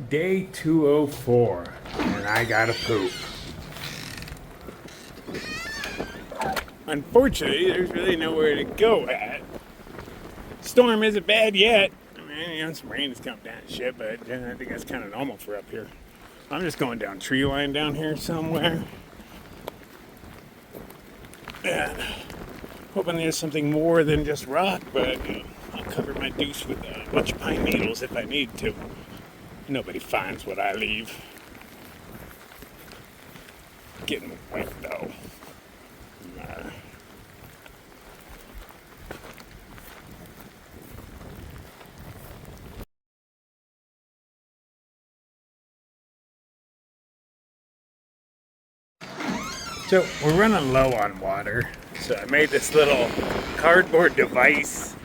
Day 204, and I gotta poop. Unfortunately, there's really nowhere to go at. Storm isn't bad yet. I mean, some rain has come down and shit, but I think that's kind of normal for up here. I'm just going down tree line down here somewhere. And hoping there's something more than just rock, but I'll cover my deuce with a bunch of pine needles if I need to. Nobody finds what I leave. Getting wet though. So we're running low on water. So I made this little cardboard device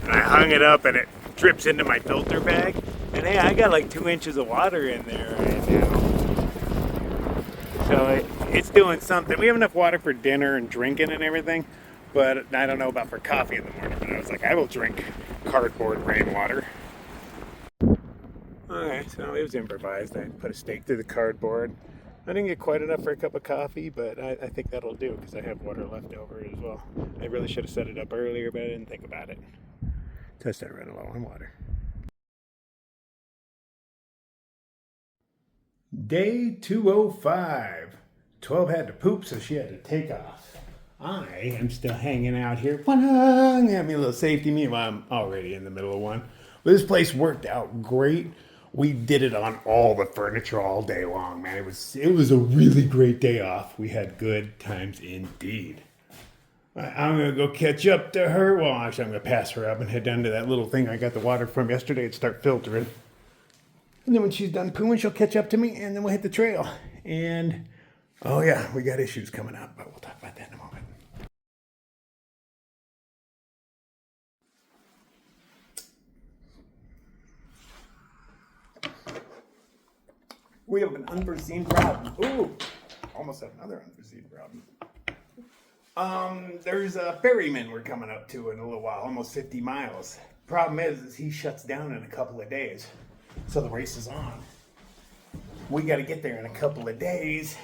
and I hung it up and it drips into my filter bag. And hey, I got like 2 inches of water in there right now. So it's doing something. We have enough water for dinner and drinking and everything, but I don't know about for coffee in the morning. But I was like, I will drink cardboard rainwater. Okay, so it was improvised. I put a stake through the cardboard. I didn't get quite enough for a cup of coffee, but I think that'll do because I have water left over as well. I really should have set it up earlier, but I didn't think about it. So I started running low on water. Day 205. 12 had to poop, so she had to take off. I am still hanging out here. Have me a little safety meal. I'm already in the middle of one. But this place worked out great. We did it on all the furniture all day long, man. It was a really great day off. We had good times indeed. I'm going to go catch up to her. Well, actually, I'm going to pass her up and head down to that little thing I got the water from yesterday and start filtering. And then when she's done pooing, she'll catch up to me, and then we'll hit the trail. And, oh yeah, we got issues coming up, but we'll talk about that in a moment. We have an unforeseen problem. Ooh, almost had another unforeseen problem. There's a ferryman we're coming up to in a little while, almost 50 miles. Problem is he shuts down in a couple of days. So the race is on. We got to get there in a couple of days.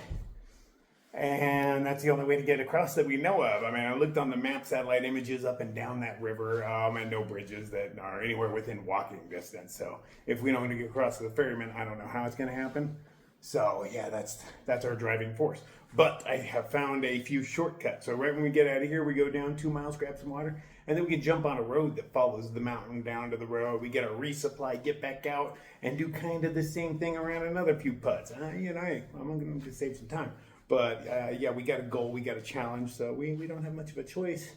And that's the only way to get across that we know of. I mean, I looked on the map, satellite images up and down that river, and no bridges that are anywhere within walking distance. So if we don't get across to the ferryman, I don't know how it's going to happen. So yeah, that's our driving force. But I have found a few shortcuts. So right when we get out of here, we go down 2 miles, grab some water, and then we can jump on a road that follows the mountain down to the road. We get a resupply, get back out, and do kind of the same thing around another few putts. I'm going to save some time. But yeah, we got a goal, we got a challenge, so we don't have much of a choice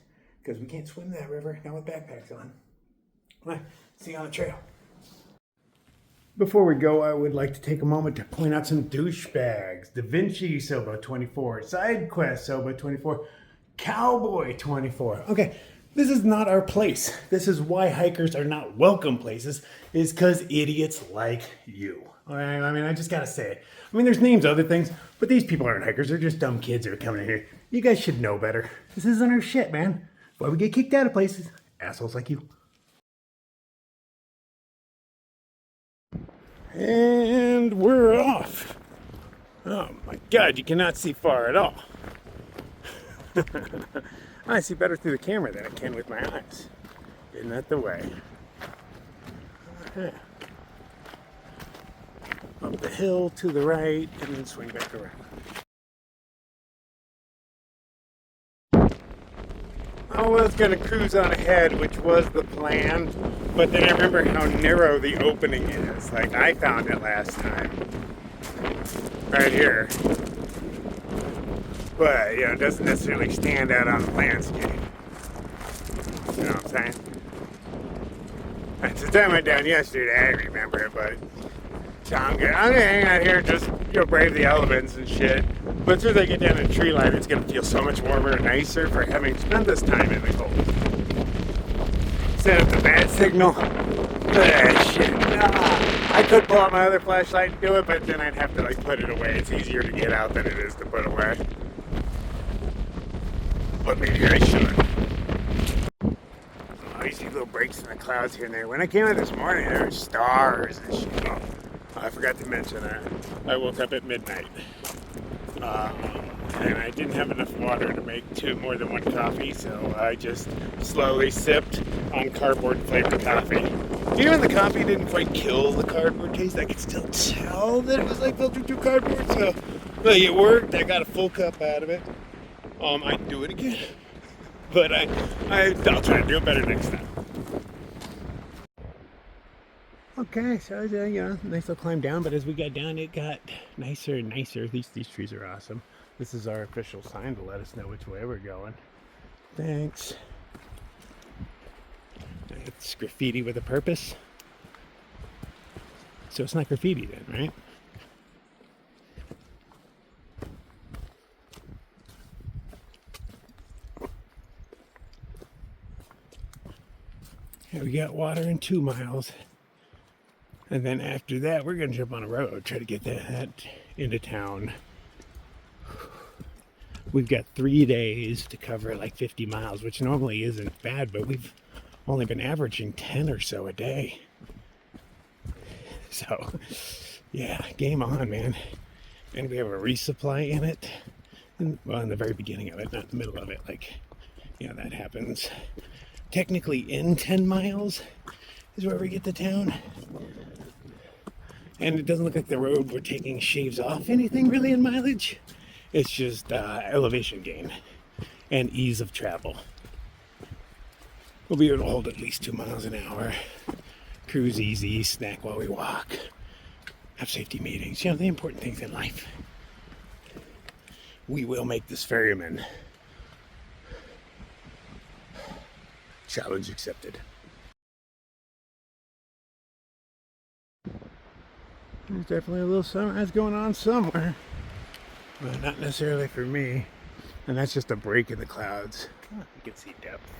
because we can't swim that river, not with backpacks on. All right, see you on the trail. Before we go, I would like to take a moment to point out some douchebags. Da Vinci Sobo 24, SideQuest Sobo 24, Cowboy 24. Okay, this is not our place. This is why hikers are not welcome places, is because idiots like you. All right, I mean, I just gotta say it. I mean, there's names, other things, but these people aren't hikers. They're just dumb kids that are coming in here. You guys should know better. This isn't our shit, man. Why we get kicked out of places? Assholes like you. And we're off. Oh my God, you cannot see far at all. I see better through the camera than I can with my eyes. Isn't that the way? Okay. Up the hill to the right and then swing back around. Oh, well, it's going to cruise on ahead, which was the plan. But then I remember how narrow the opening is. Like, I found it last time. Right here. But, you know, it doesn't necessarily stand out on the landscape. You know what I'm saying? That's the time I went down yesterday, I remember it, but... So I'm gonna hang out here, just brave the elements and shit. But as soon as I get down to the tree line, it's gonna feel so much warmer and nicer for having spent this time in the cold. Set up the bat signal. Shit. I could pull out my other flashlight and do it, but then I'd have to put it away. It's easier to get out than it is to put away. But maybe I should. Oh, you see little breaks in the clouds here and there. When I came out this morning, there were stars and shit. Oh, forgot to mention that. I woke up at midnight. And I didn't have enough water to make more than one coffee, so I just slowly sipped on cardboard flavored coffee. Even the coffee didn't quite kill the cardboard taste. I could still tell that it was like filtered through cardboard, so like, it worked. I got a full cup out of it. I'd do it again, but I'll try to do it better next time. Okay, so nice little climb down, but as we got down, it got nicer and nicer. These trees are awesome. This is our official sign to let us know which way we're going. Thanks. It's graffiti with a purpose. So it's not graffiti then, right? Here we got water in 2 miles. And then after that, we're going to jump on a road, try to get that into town. We've got 3 days to cover like 50 miles, which normally isn't bad, but we've only been averaging 10 or so a day. So, yeah, game on, man. And we have a resupply in it. In the very beginning of it, not the middle of it. Like, that happens. Technically in 10 miles is where we get to town. And it doesn't look like the road we're taking shaves off anything really in mileage. It's just elevation gain and ease of travel. We'll be able to hold at least 2 miles an hour. Cruise easy, snack while we walk. Have safety meetings. The important things in life. We will make this ferryman. Challenge accepted. There's definitely a little sunrise going on somewhere, but not necessarily for me. And that's just a break in the clouds. You can see depth.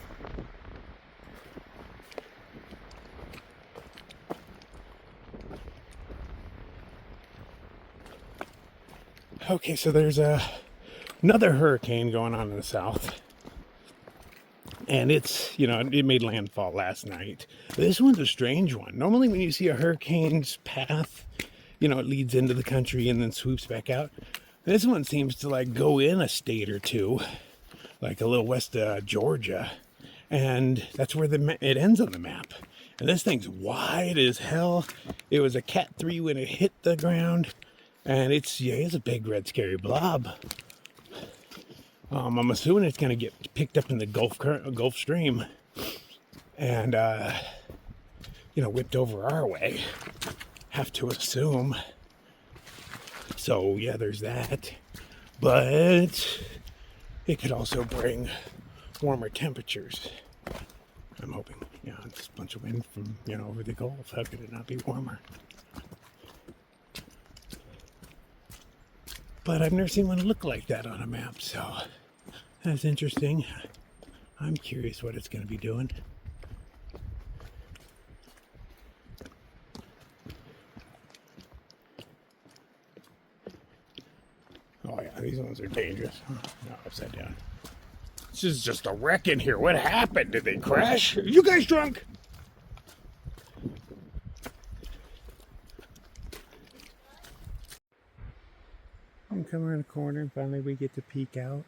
Okay, so there's another hurricane going on in the south. And it's, it made landfall last night. This one's a strange one. Normally when you see a hurricane's path, it leads into the country and then swoops back out. This one seems to go in a state or two, like a little west of Georgia. And that's where it ends on the map. And this thing's wide as hell. It was a Cat 3 when it hit the ground. And it's a big red scary blob. I'm assuming it's going to get picked up in the Gulf Stream and, whipped over our way. Have to assume. So, yeah, there's that. But it could also bring warmer temperatures. I'm hoping. It's a bunch of wind from, over the Gulf. How could it not be warmer? But I've never seen one look like that on a map, so that's interesting. I'm curious what it's going to be doing. Oh yeah, these ones are dangerous. No, upside down. This is just a wreck in here. What happened? Did they crash? Are you guys drunk? I'm coming around the corner and finally we get to peek out.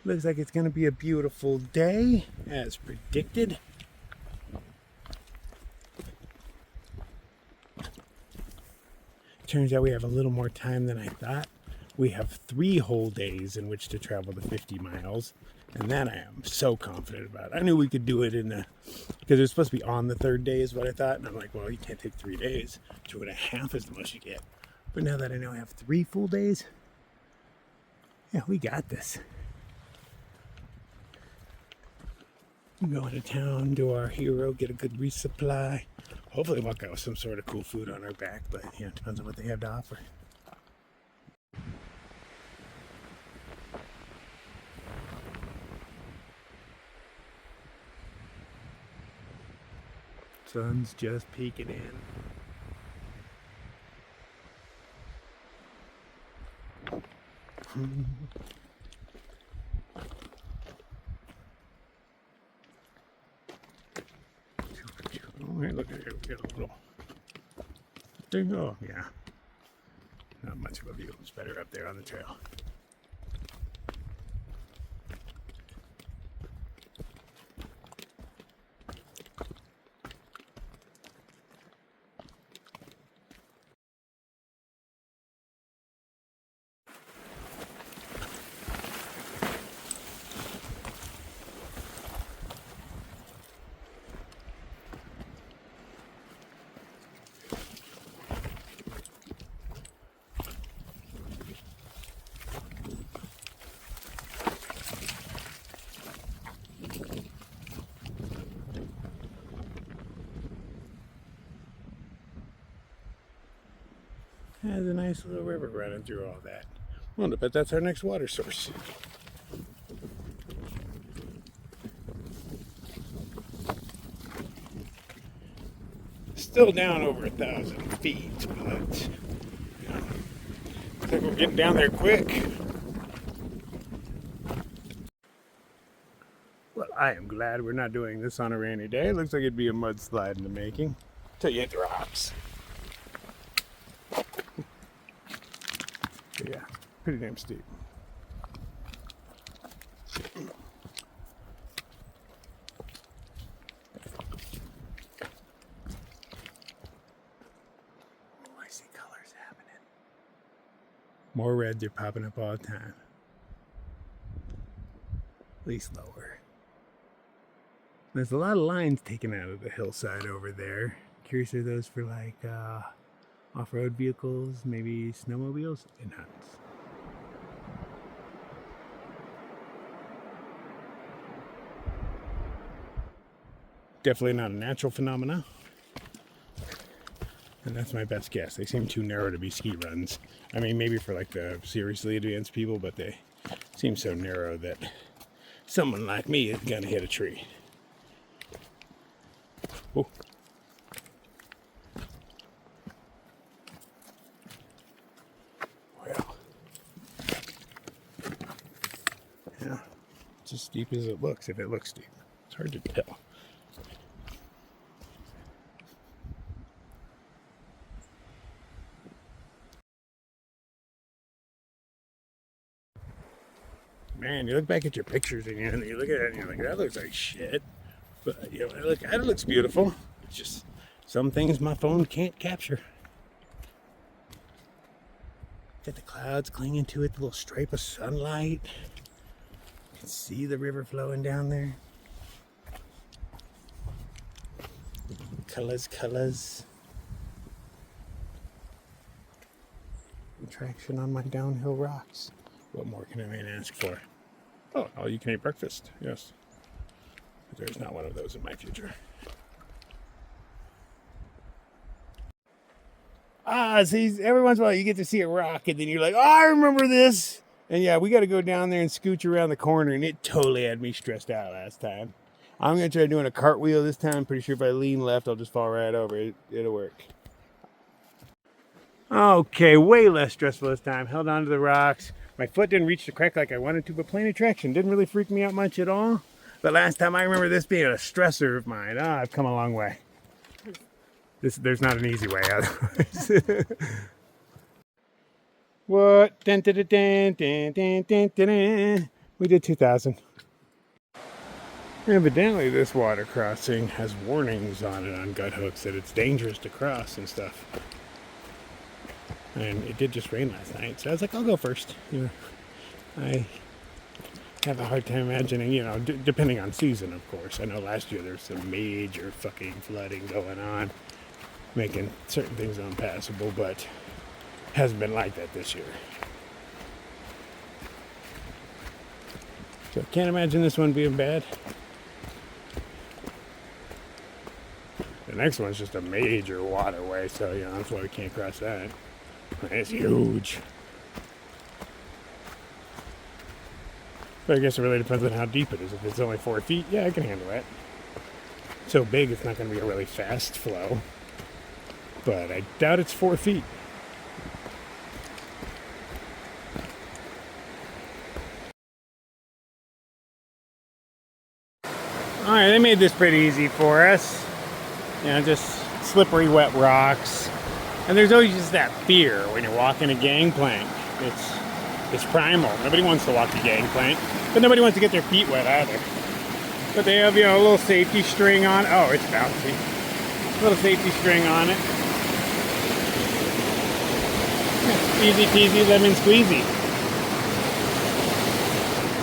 Looks like it's going to be a beautiful day, as predicted. Turns out we have a little more time than I thought. We have 3 whole days in which to travel the 50 miles. And that I am so confident about. I knew we could do it because it was supposed to be on the 3rd day is what I thought. And I'm like, well, you can't take 3 days. 2.5 is the most you get. But now that I know I have 3 full days, yeah, we got this. Go into town, do our hero, get a good resupply. Hopefully walk out with some sort of cool food on our back, but it depends on what they have to offer. Sun's just peeking in. Oh, hey, look at here. We got a little Oh, yeah. Not much of a view. It's better up there on the trail. There's a nice little river running through all that. Well, I bet that's our next water source. Still down over 1,000 feet, but yeah, I think we're getting down there quick. Well, I am glad we're not doing this on a rainy day. It looks like it'd be a mudslide in the making till you hit the rocks. But yeah, pretty damn steep. Oh, I see colors happening. More reds are popping up all the time. At least lower. There's a lot of lines taken out of the hillside over there. Curious, are those for like off-road vehicles, maybe snowmobiles and hunts? Definitely not a natural phenomena. And that's my best guess. They seem too narrow to be ski runs. I mean, maybe for like the seriously advanced people, but they seem so narrow that someone like me is gonna hit a tree. Oh. Well. Yeah. It's as steep as it looks, if it looks steep. It's hard to tell. Man, you look back at your pictures and you look at it and you're like, that looks like shit. But, you know, it looks beautiful. It's just some things my phone can't capture. Got the clouds clinging to it, the little stripe of sunlight. You can see the river flowing down there. Colors. Traction on my downhill rocks. What more can a man ask for? Oh, all you can eat breakfast, yes. But there's not one of those in my future. See, every once in a while you get to see a rock and then you're like, oh, I remember this. And yeah, we got to go down there and scooch around the corner, and it totally had me stressed out last time. I'm going to try doing a cartwheel this time. Pretty sure if I lean left, I'll just fall right over it. It'll work. Okay, way less stressful this time. Held on to the rocks. My foot didn't reach the crack like I wanted to, but plain attraction didn't really freak me out much at all. But last time I remember this being a stressor of mine. I've come a long way. There's not an easy way otherwise. What? Dun, dun, dun, dun, dun, dun, dun, dun. We did 2,000. Evidently, this water crossing has warnings on it on gut hooks that it's dangerous to cross and stuff. And it did just rain last night, so I was like, I'll go first. You know, I have a hard time imagining, you know, depending on season, of course. I know last year there was some major fucking flooding going on, making certain things unpassable, but hasn't been like that this year. So I can't imagine this one being bad. The next one's just a major waterway, so you know, that's why we can't cross that. It's huge. But I guess it really depends on how deep it is. If it's only 4 feet, yeah, I can handle that. So big, it's not going to be a really fast flow. But I doubt it's 4 feet. Alright, they made this pretty easy for us. You know, just slippery, wet rocks. And there's always just that fear when you're walking a gangplank. It's primal. Nobody wants to walk the gangplank, but nobody wants to get their feet wet either. But they have, you know, a little safety string on. Oh, it's bouncy. A little safety string on it. Easy peasy lemon squeezy.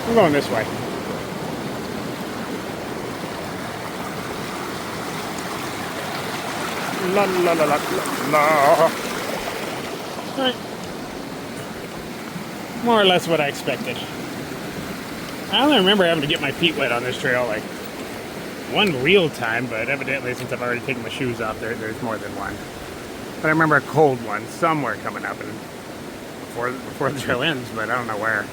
I'm going this way. La la la la la la. Alright. More or less what I expected. I only remember having to get my feet wet on this trail like one real time, but evidently since I've already taken my shoes off, there's more than one. But I remember a cold one somewhere coming up and before the trail ends, but I don't know where.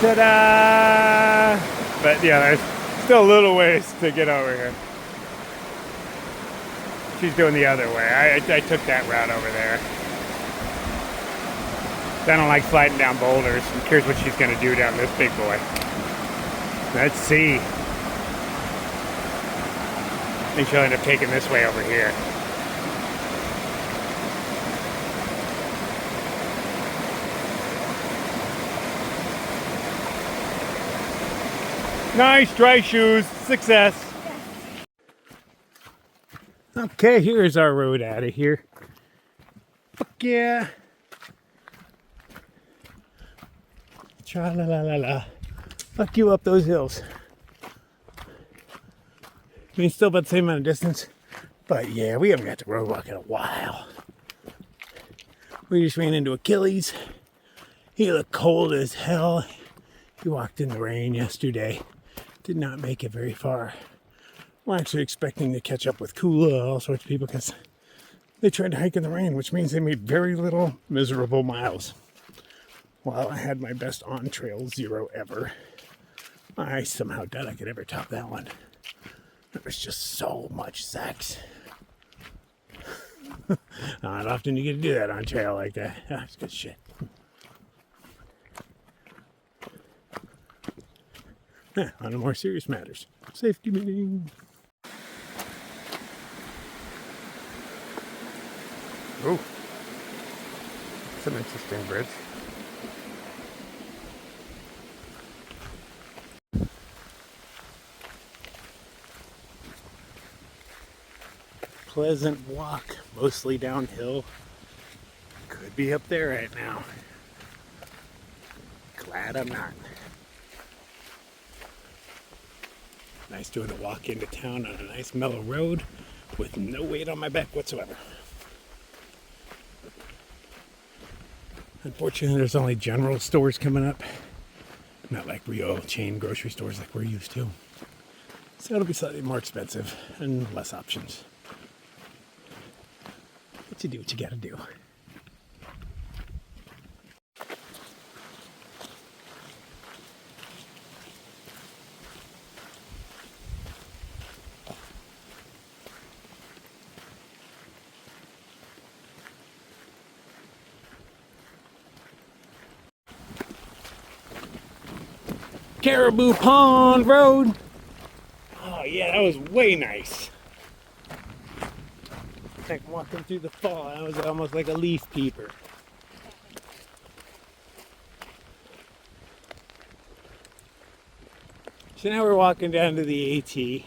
Ta-da! But yeah, there's still a little ways to get over here. She's doing the other way. I took that route over there. I don't like sliding down boulders. I'm curious what she's going to do down this big boy. Let's see. I think she'll end up taking this way over here. Nice, dry shoes, success. Okay, here's our road out of here. Fuck yeah. Tra la la la la. Fuck you up those hills. I mean, still about the same amount of distance. But yeah, we haven't got to road walk in a while. We just ran into Achilles. He looked cold as hell. He walked in the rain yesterday. Did not make it very far. We're actually expecting to catch up with Kula, all sorts of people, because they tried to hike in the rain, which means they made very little miserable miles. While I had my best on-trail 0 ever, I somehow doubt I could ever top that one. There was just so much sex. Not often you get to do that on trail like that. It's good shit. Yeah, on to more serious matters. Safety meeting. Oh, some interesting bridge. Pleasant walk, mostly downhill. Could be up there right now. Glad I'm not. Nice doing a walk into town on a nice mellow road with no weight on my back whatsoever. Unfortunately, there's only general stores coming up. Not like real chain grocery stores like we're used to. So it'll be slightly more expensive and less options. But you do what you gotta do. Caribou Pond Road. Oh yeah, that was way nice. Like walking through the fall, that was almost like a leaf peeper. So now we're walking down to the AT. And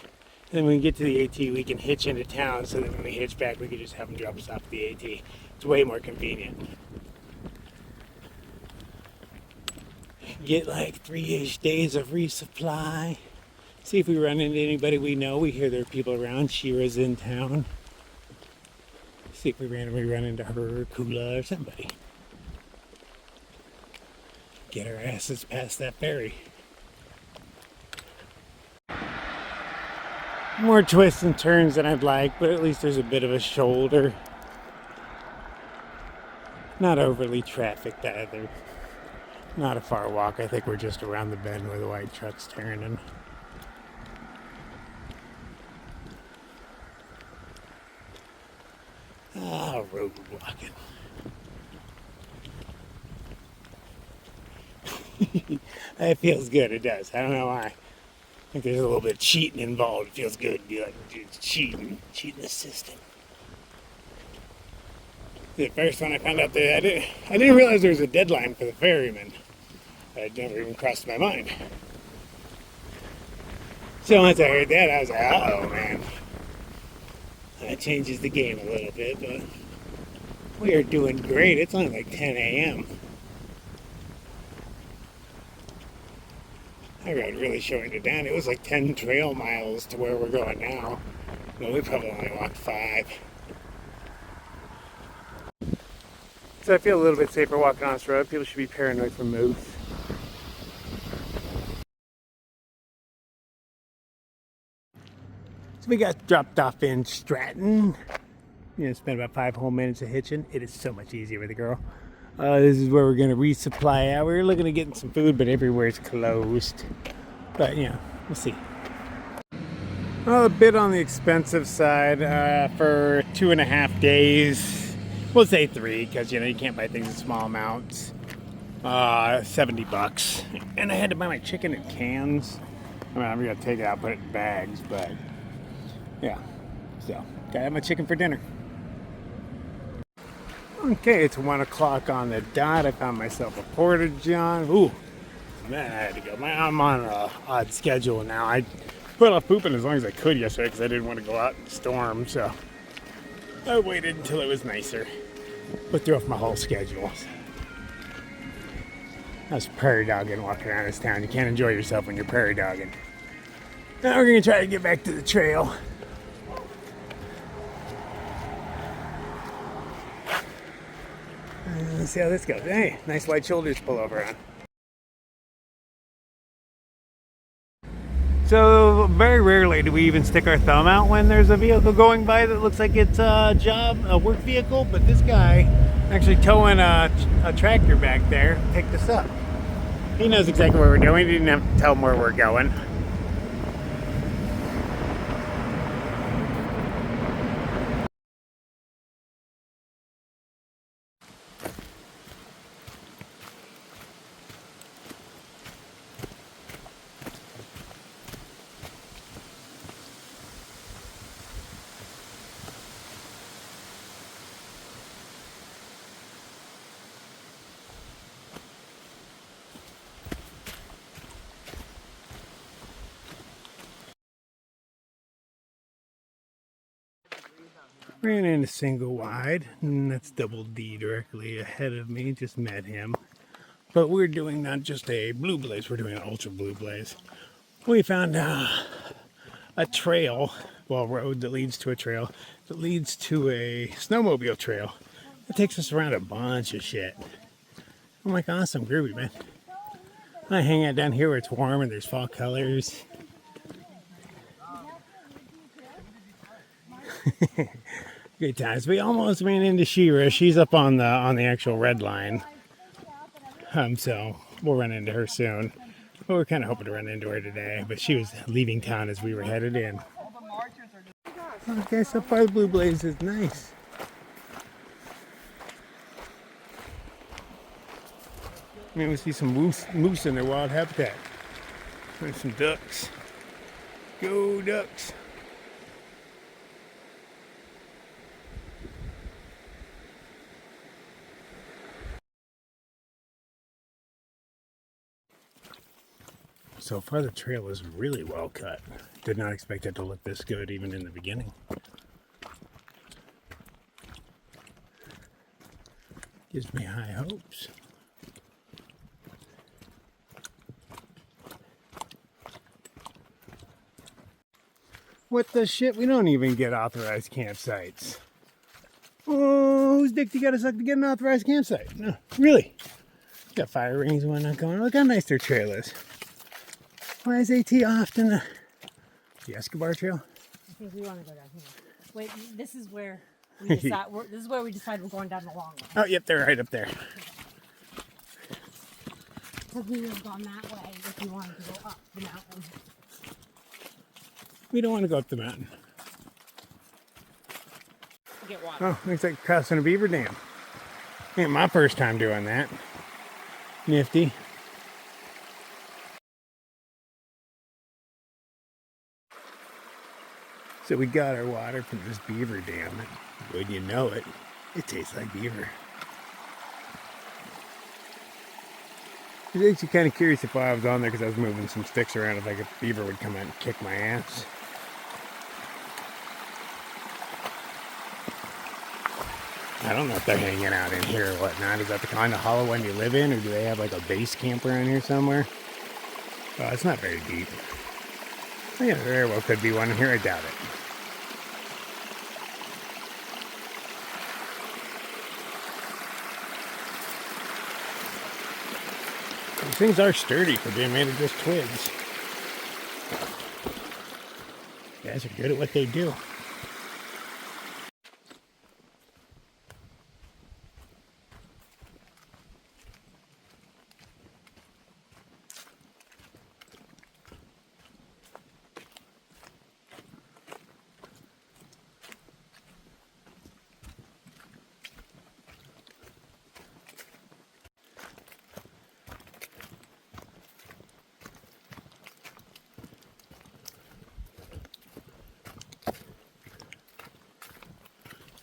then when we get to the AT, we can hitch into town, so that when we hitch back, we can just have them drop us off at the AT. It's way more convenient. Get like 3-ish days of resupply. See if we run into anybody we know. We hear there are people around. Shira's in town. See if we randomly run into her or Kula or somebody. Get our asses past that ferry. More twists and turns than I'd like, but at least there's a bit of a shoulder. Not overly trafficked either. Not a far walk. I think we're just around the bend where the white truck's turning. Ah, road walking. That feels good. It does. I don't know why. think there's a little bit of cheating involved. It feels good to be like, dude, cheating the system. The first one I found out that I didn't realize there was a deadline for the ferryman. It never even crossed my mind. So once I heard that, I was like, uh-oh, man. That changes the game a little bit, but we are doing great. It's only like 10 a.m. I rode really showing it down. It was like 10 trail miles to where we're going now. Well, we probably only walked 5. So I feel a little bit safer walking on this road. People should be paranoid for moose. So we got dropped off in Stratton. Spent about 5 whole minutes of hitching. It is so much easier with a girl. This is where we're going to resupply out. We were looking at getting some food, but everywhere's closed. But, we'll see. Well, a bit on the expensive side for 2.5 days. We'll say 3, because, you can't buy things in small amounts. $70. And I had to buy my chicken in cans. I mean, I'm going to take it out, put it in bags, but, yeah. So, gotta have my chicken for dinner. Okay, it's 1 o'clock on the dot. I found myself a porta-john. Ooh, man, I had to go. I'm on an odd schedule now. I put off pooping as long as I could yesterday because I didn't want to go out in the storm, so I waited until it was nicer. But threw off my whole schedule. I was prairie dogging walking around this town. You can't enjoy yourself when you're prairie dogging. Now we're going to try to get back to the trail. Let's see how this goes. Hey, nice wide shoulders to pull over on. So very rarely do we even stick our thumb out when there's a vehicle going by that looks like it's a work vehicle, but this guy actually towing a tractor back there picked us up. He knows exactly where we're going. He didn't have to tell him where we're going. Ran into single wide, and that's double D directly ahead of me. Just met him. But we're doing not just a blue blaze, we're doing an ultra blue blaze. We found a trail, road that leads to a trail, that leads to a snowmobile trail. It takes us around a bunch of shit. I'm like, awesome, groovy, man. I hang out down here where it's warm and there's fall colors. Good times. We almost ran into Shira. She's up on the actual red line. So we'll run into her soon. But we're kind of hoping to run into her today. But she was leaving town as we were headed in. Okay, so far the blue blaze is nice. Maybe we see some moose in their wild habitat. There's some ducks. Go ducks. So far the trail is really well cut. Did not expect it to look this good even in the beginning. Gives me high hopes. What the shit? We don't even get authorized campsites. Oh, whose dick do you gotta suck to get an authorized campsite? No, really. Got fire rings and whatnot going. Look how nice their trail is. Why is AT off in the Escobar Trail? I think we want to go down here. Wait, this is where we decide. This is where we decide we're going down the long way. Oh, yep, they're right up there. Because we would have gone that way if we wanted to go up the mountain. We don't want to go up the mountain. Get water. Oh, looks like crossing a beaver dam. Ain't my first time doing that. Nifty. So we got our water from this beaver dam. When you know it, it tastes like beaver. It makes you kind of curious if while I was on there, because I was moving some sticks around, if like a beaver would come out and kick my ass. I don't know if they're hanging out in here or whatnot. Is that the kind of hollow one you live in, or do they have like a base camp around here somewhere? Well, it's not very deep. Yeah, there very well could be one in here. I doubt it. These things are sturdy for being made of just twigs. Guys are good at what they do.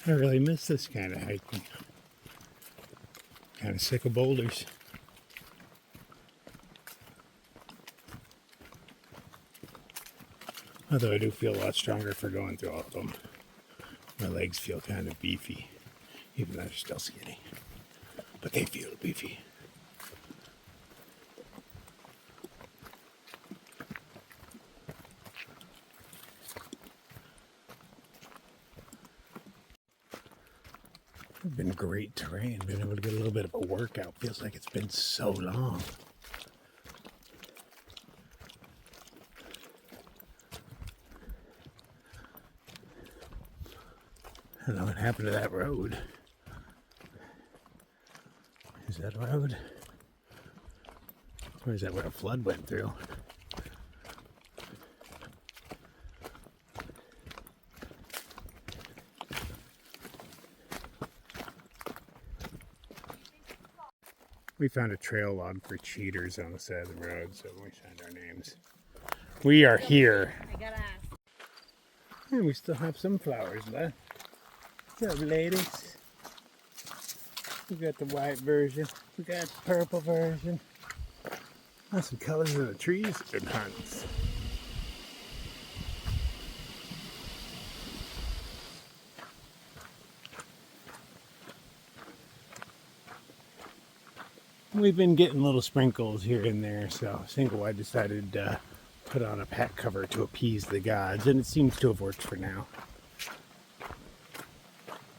I really miss this kind of hiking. Kind of sick of boulders. Although I do feel a lot stronger for going through all of them. My legs feel kind of beefy, even though they're still skinny. But they feel beefy. It's been great terrain, been able to get a little bit of a workout. Feels like it's been so long. I don't know what happened to that road. Is that a road? Or is that where a flood went through? We found a trail log for cheaters on the side of the road, so we signed our names. We are here. I gotta ask. And we still have some flowers left. What's up, ladies? We got the white version. We got the purple version. That's some colors in the trees. Good hunts. We've been getting little sprinkles here and there, so Single White decided to put on a pack cover to appease the gods, and it seems to have worked for now.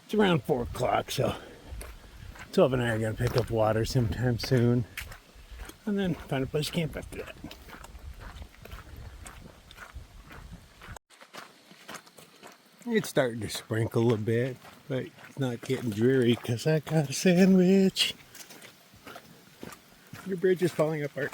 It's around 4 o'clock, so 12 and I are going to pick up water sometime soon, and then find a place to camp after that. It's starting to sprinkle a bit, but it's not getting dreary because I got a sandwich. Your bridge is falling apart.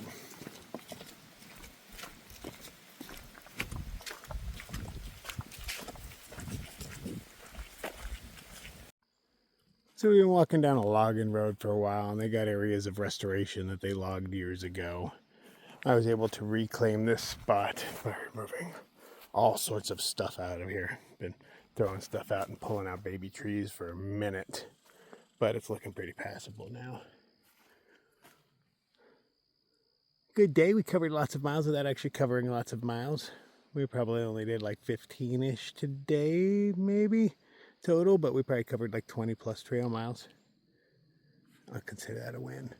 So we've been walking down a logging road for a while, and they got areas of restoration that they logged years ago. I was able to reclaim this spot by removing all sorts of stuff out of here. Been throwing stuff out and pulling out baby trees for a minute, but it's looking pretty passable now. Good day. We covered lots of miles without actually covering lots of miles. We probably only did like 15-ish today, maybe, total, but we probably covered like 20 plus trail miles. I'll consider that a win.